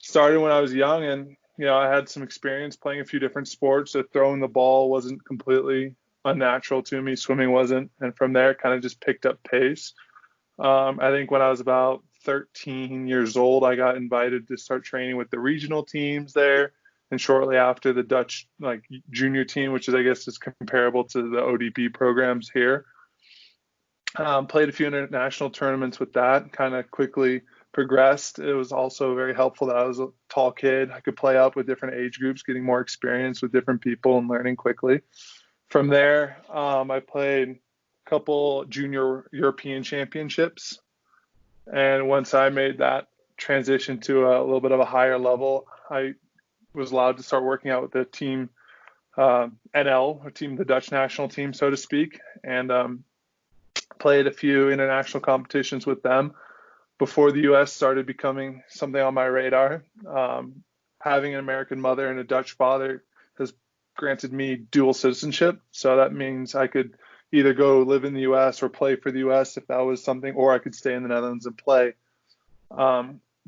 started when I was young, and I had some experience playing a few different sports. So throwing the ball wasn't completely unnatural to me. Swimming wasn't, and from there, kind of just picked up pace. I think when I was about 13 years old, I got invited to start training with the regional teams there, and shortly after the Dutch junior team, which is I guess is comparable to the ODP programs here. Played a few international tournaments with that. Kind of quickly progressed. It was also very helpful that I was a tall kid. I could play up with different age groups, getting more experience with different people and learning quickly. From there, I played a couple junior European championships. And once I made that transition to a little bit of a higher level, I was allowed to start working out with the team NL, or team, the Dutch national team, so to speak, and played a few international competitions with them before the U.S. started becoming something on my radar. Having an American mother and a Dutch father has granted me dual citizenship. So that means I could either go live in the U.S. or play for the U.S. if that was something, or I could stay in the Netherlands and play.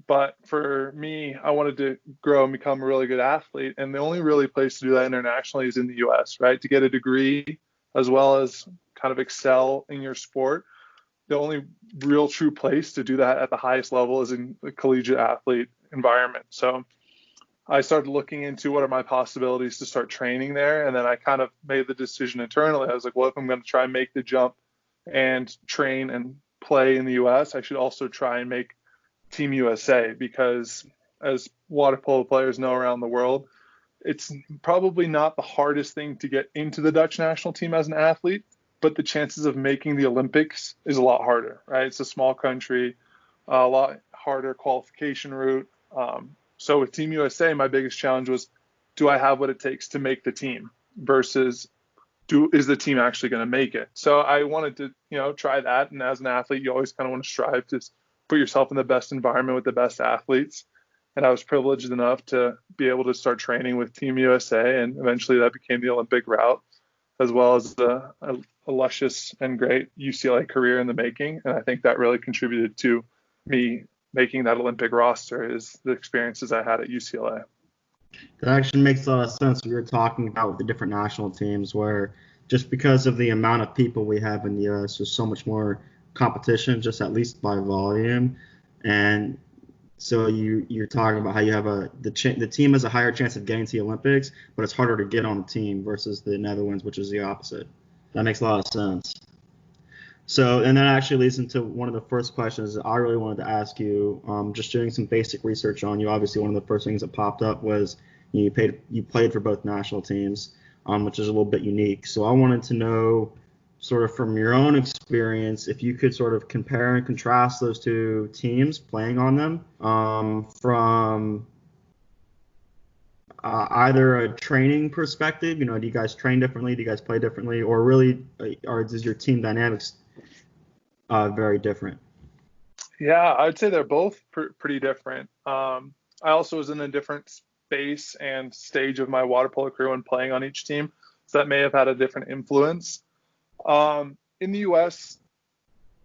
But for me, I wanted to grow and become a really good athlete. And the only really place to do that internationally is in the U.S., right? To get a degree as well as kind of excel in your sport. The only real true place to do that at the highest level is in the collegiate athlete environment. So I started looking into what are my possibilities to start training there. And then I kind of made the decision internally. I was like, well, if I'm going to try and make the jump and train and play in the US, I should also try and make Team USA, because as water polo players know around the world, it's probably not the hardest thing to get into the Dutch national team as an athlete, but the chances of making the Olympics is a lot harder, right? It's a small country, a lot harder qualification route. So with Team USA, my biggest challenge was, do I have what it takes to make the team versus is the team actually going to make it? So I wanted to, try that. And as an athlete, you always kind of want to strive to put yourself in the best environment with the best athletes. And I was privileged enough to be able to start training with Team USA. And eventually that became the Olympic route, as well as a luscious and great UCLA career in the making. And I think that really contributed to me making that Olympic roster, is the experiences I had at UCLA. That actually makes a lot of sense what you're talking about with the different national teams, where just because of the amount of people we have in the U.S., there's so much more competition, just at least by volume. And so you're talking about how you have the team has a higher chance of getting to the Olympics, but it's harder to get on the team versus the Netherlands, which is the opposite. That makes a lot of sense. So, and that actually leads into one of the first questions I really wanted to ask you. Just doing some basic research on you, obviously one of the first things that popped up was you played for both national teams, which is a little bit unique. So I wanted to know, sort of from your own experience, if you could sort of compare and contrast those two teams playing on them, from either a training perspective, do you guys train differently, do you guys play differently, or really, or does your team dynamics very different? Yeah, I'd say they're both pretty different. I also was in a different space and stage of my water polo career when playing on each team, so that may have had a different influence. In the U.S.,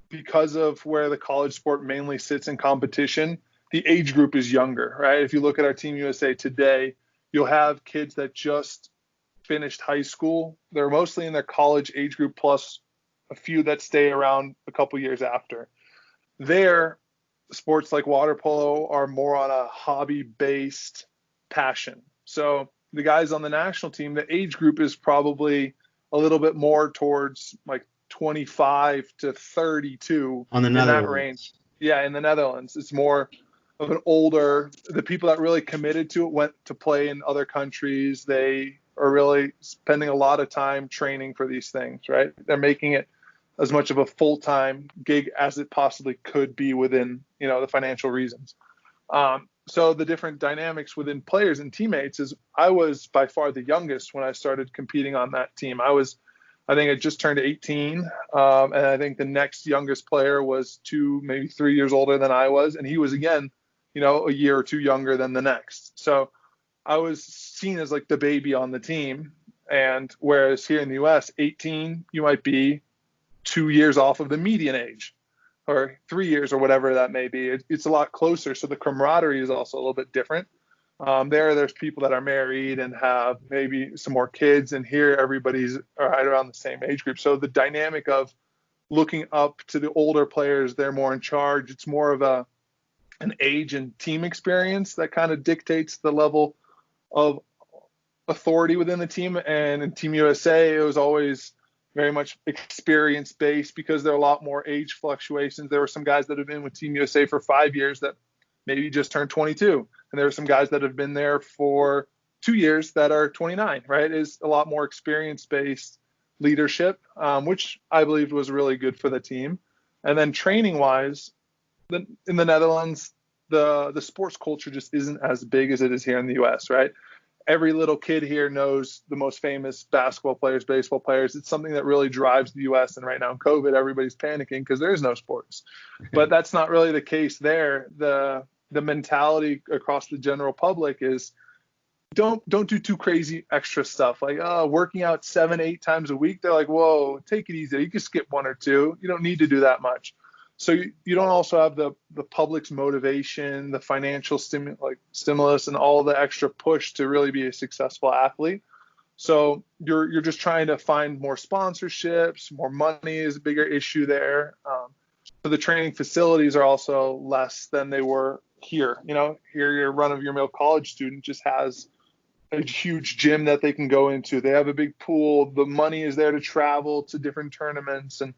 because of where the college sport mainly sits in competition, the age group is younger, right? If you look at our Team USA today, you'll have kids that just finished high school. They're mostly in their college age group, plus a few that stay around a couple years after. There, sports like water polo are more on a hobby-based passion. So the guys on the national team, the age group is probably a little bit more towards like 25 to 32 on the Netherlands. In that range. Yeah, in the Netherlands. It's more of an older, the people that really committed to it went to play in other countries. They are really spending a lot of time training for these things, right? They're making it as much of a full-time gig as it possibly could be within, the financial reasons. So the different dynamics within players and teammates is I was by far the youngest when I started competing on that team. I think I just turned 18. And I think the next youngest player was 2, maybe 3 years older than I was. And he was, again, a year or two younger than the next. So I was seen as like the baby on the team. And whereas here in the US, 18, you might be 2 years off of the median age. or 3 years or whatever that may be. It's a lot closer. So the camaraderie is also a little bit different. There's people that are married and have maybe some more kids, and here everybody's right around the same age group. So the dynamic of looking up to the older players, they're more in charge. It's more of an age and team experience that kind of dictates the level of authority within the team. And in Team USA, it was always very much experience based because there are a lot more age fluctuations. There were some guys that have been with Team USA for 5 years that maybe just turned 22. And there are some guys that have been there for 2 years that are 29, right? It's a lot more experience based leadership, which I believed was really good for the team. And then training wise, in the Netherlands, the sports culture just isn't as big as it is here in the US, right? Every little kid here knows the most famous basketball players, baseball players. It's something that really drives the US. And right now in COVID, everybody's panicking because there is no sports. But that's not really the case there. The mentality across the general public is don't do too crazy extra stuff like working out 7-8 times a week. They're like, whoa, take it easy. You can skip 1 or 2. You don't need to do that much. So you don't also have the public's motivation, the financial stimulus, and all the extra push to really be a successful athlete. So you're just trying to find more sponsorships, more money is a bigger issue there. So the training facilities are also less than they were here. Here your run-of-your-mill college student just has a huge gym that they can go into. They have a big pool. The money is there to travel to different tournaments, and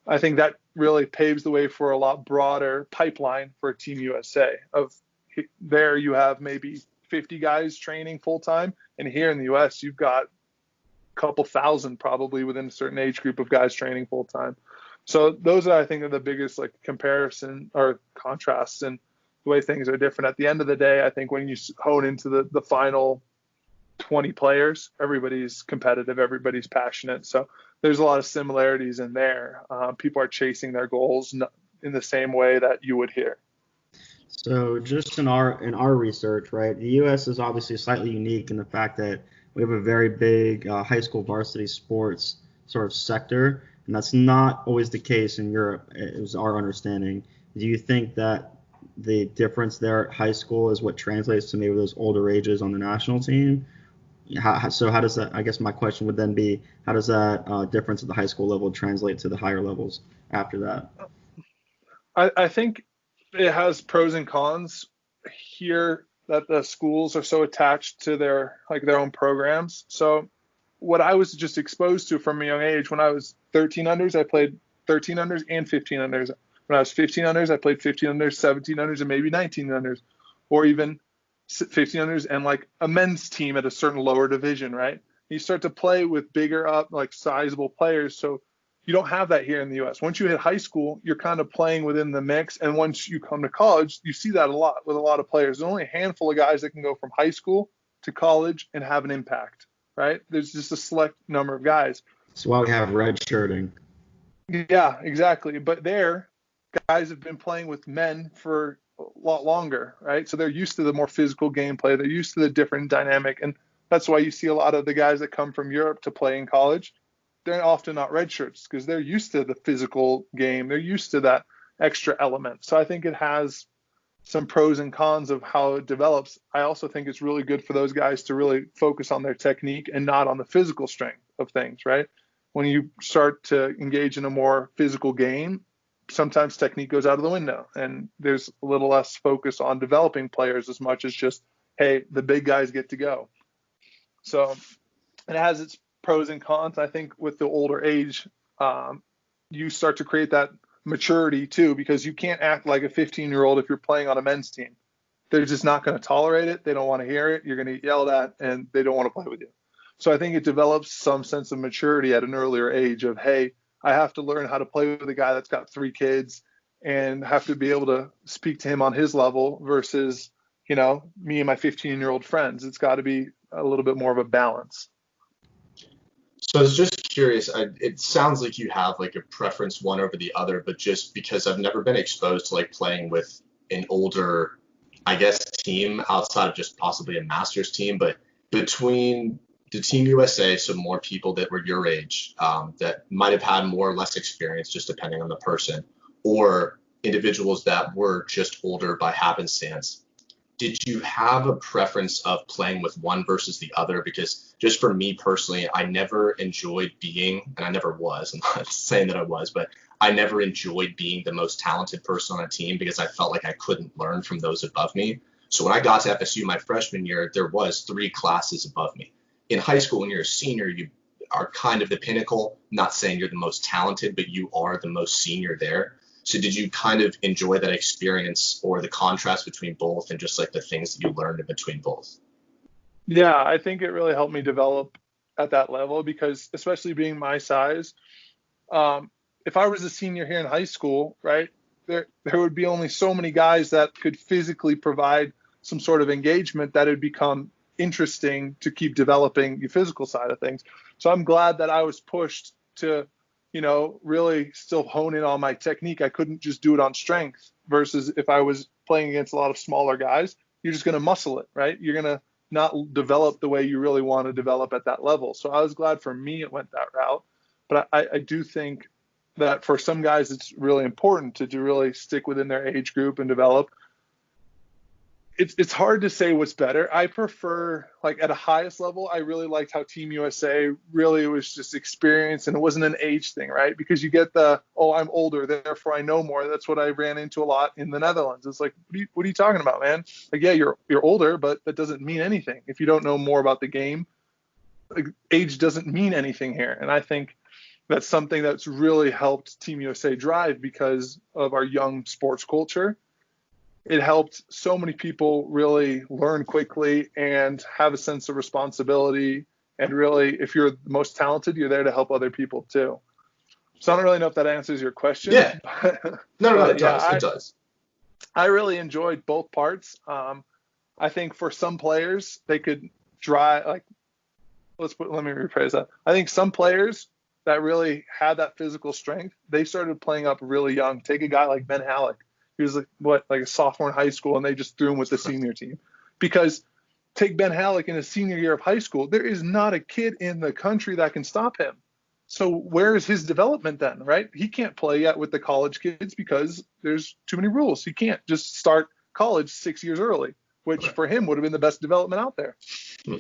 I think that really paves the way for a lot broader pipeline for Team USA. There you have maybe 50 guys training full time, and here in the US you've got a couple thousand probably within a certain age group of guys training full time. So those I think are the biggest comparison or contrasts in the way things are different. At the end of the day, I think when you hone into the final 20 players, everybody's competitive, everybody's passionate. So there's a lot of similarities in there. People are chasing their goals in the same way that you would here. So just in our research, right, the U.S. is obviously slightly unique in the fact that we have a very big high school varsity sports sort of sector, and that's not always the case in Europe, is our understanding. Do you think that the difference there at high school is what translates to maybe those older ages on the national team? How does that, I guess my question would then be, how does that difference at the high school level translate to the higher levels after that? I think it has pros and cons here that the schools are so attached to their own programs. So what I was just exposed to from a young age, when I was 13 unders, I played 13 unders and 15 unders. When I was 15 unders, I played 15 unders, 17 unders, and maybe 19 unders, or even 15 unders and a men's team at a certain lower division, right? You start to play with bigger up, sizable players. So you don't have that here in the US. Once you hit high school, you're kind of playing within the mix. And once you come to college, you see that a lot with a lot of players. There's only a handful of guys that can go from high school to college and have an impact, right? There's just a select number of guys. That's why we have red shirting. Yeah, exactly. But there, guys have been playing with men for a lot longer, right? So they're used to the more physical gameplay. They're used to the different dynamic. And that's why you see a lot of the guys that come from Europe to play in college. They're often not red shirts because they're used to the physical game. They're used to that extra element. So I think it has some pros and cons of how it develops. I also think it's really good for those guys to really focus on their technique and not on the physical strength of things, right? When you start to engage in a more physical game, sometimes technique goes out of the window, and there's a little less focus on developing players as much as just, hey, the big guys get to go. So it has its pros and cons. I think with the older age, you start to create that maturity too, because you can't act like a 15-year-old if you're playing on a men's team. They're just not going to tolerate it. They don't want to hear it. You're going to get yelled at, and they don't want to play with you. So I think it develops some sense of maturity at an earlier age of, hey, I have to learn how to play with a guy that's got 3 kids and have to be able to speak to him on his level versus, me and my 15-year-old friends. It's got to be a little bit more of a balance. So I was just curious, it sounds like you have a preference one over the other, but just because I've never been exposed to playing with an older, I guess, team outside of just possibly a master's team, but between the Team USA, so more people that were your age that might have had more or less experience just depending on the person, or individuals that were just older by happenstance. Did you have a preference of playing with one versus the other? Because just for me personally, I never enjoyed being, and I never was, I'm not saying that I was, but I never enjoyed being the most talented person on a team because I felt like I couldn't learn from those above me. So when I got to FSU my freshman year, there was 3 classes above me. In high school, when you're a senior, you are kind of the pinnacle. Not saying you're the most talented, but you are the most senior there. So did you kind of enjoy that experience or the contrast between both and just like the things that you learned in between both? Yeah, I think it really helped me develop at that level because, especially being my size, if I was a senior here in high school, right, there would be only so many guys that could physically provide some sort of engagement that it would become interesting to keep developing the physical side of things. So I'm glad that I was pushed to, really still hone in on my technique. I couldn't just do it on strength versus if I was playing against a lot of smaller guys, you're just going to muscle it, right? You're going to not develop the way you really want to develop at that level. So I was glad for me it went that route. But I do think that for some guys, it's really important to really stick within their age group and develop. It's hard to say what's better. I prefer, like at a highest level, I really liked how Team USA really was just experience and it wasn't an age thing, right? Because you get I'm older, therefore I know more. That's what I ran into a lot in the Netherlands. It's like, what are you talking about, man? Like, yeah, you're older, but that doesn't mean anything. If you don't know more about the game, like, age doesn't mean anything here. And I think that's something that's really helped Team USA drive because of our young sports culture. It helped so many people really learn quickly and have a sense of responsibility. And really, if you're the most talented, you're there to help other people too. So I don't really know if that answers your question. Yeah. No, it does. It does. I really enjoyed both parts. I think for some players, they could let me rephrase that. I think some players that really had that physical strength, they started playing up really young. Take a guy like Ben Halleck. He was like a sophomore in high school, and they just threw him with the senior team. Because take Ben Halleck in his senior year of high school, there is not a kid in the country that can stop him. So where is his development then, right? He can't play yet with the college kids because there's too many rules. He can't just start college 6 years early, which for him would have been the best development out there.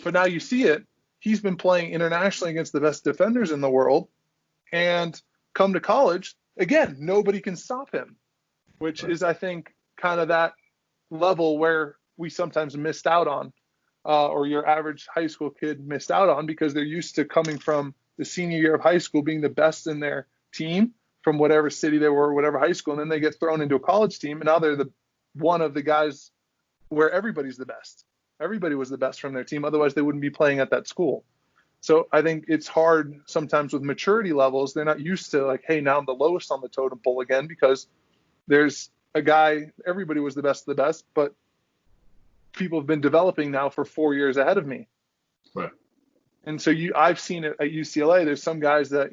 But now you see it. He's been playing internationally against the best defenders in the world, and come to college, again, nobody can stop him. Which is, I think, kind of that level where we sometimes missed out on, or your average high school kid missed out on because they're used to coming from the senior year of high school being the best in their team from whatever city they were, whatever high school, and then they get thrown into a college team, and now they're one of the guys where everybody's the best. Everybody was the best from their team, otherwise they wouldn't be playing at that school. So I think it's hard sometimes with maturity levels. They're not used to like, hey, now I'm the lowest on the totem pole again because there's a guy, everybody was the best of the best, but people have been developing now for 4 years ahead of me. Right. And so I've seen it at UCLA. There's some guys that,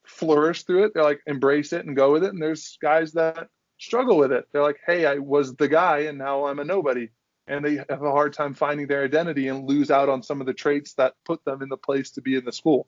flourish through it. They're like, embrace it and go with it. And there's guys that struggle with it. They're like, hey, I was the guy and now I'm a nobody. And they have a hard time finding their identity and lose out on some of the traits that put them in the place to be in the school.